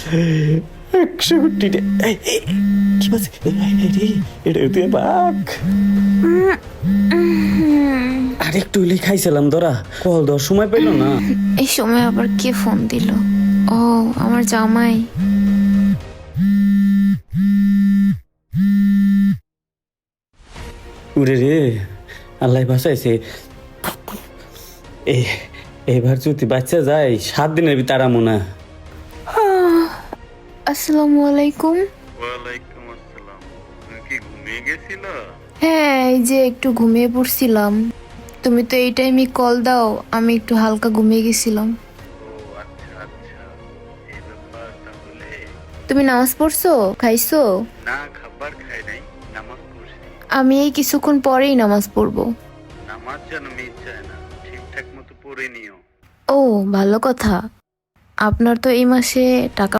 100 কোটি কি বলছে? এটা তুই বাঘ। আর একটু হইলে খাইছিলাম ধরা, কল দেওয়ার সময় পেল না। এই সময় আবার কে ফোন দিল? ও, আমার জামাই। উরে রে, আল্লাহ বাঁচাইছে। এবার যদি বাচ্চা যায় 7 দিনের ভিতর আরামো না। আসসালামু আলাইকুম। ওয়ালাইকুম আসসালাম। তুমি কি ঘুমিয়ে গেছিল? হ্যাঁ, এই যে একটু ঘুমিয়ে পড়ছিলাম। তুমি তো এই টাইমে কল দাও, আমি একটু হালকা ঘুমিয়ে গেছিলাম। ও আচ্ছা আচ্ছা, এই ব্যাপার তাহলে। তুমি নামাজ পড়ছো? খাইছো? না, খাবার খাই নাই, নামাজ পড়ছি। আমি এই কিছুক্ষণ পরেই নামাজ পড়বো। নামাজ যেন মিস যায় না, ঠিকঠাক মতো পড়ে নিও। ও, ভালো কথা। আপনার তো এই মাসে টাকা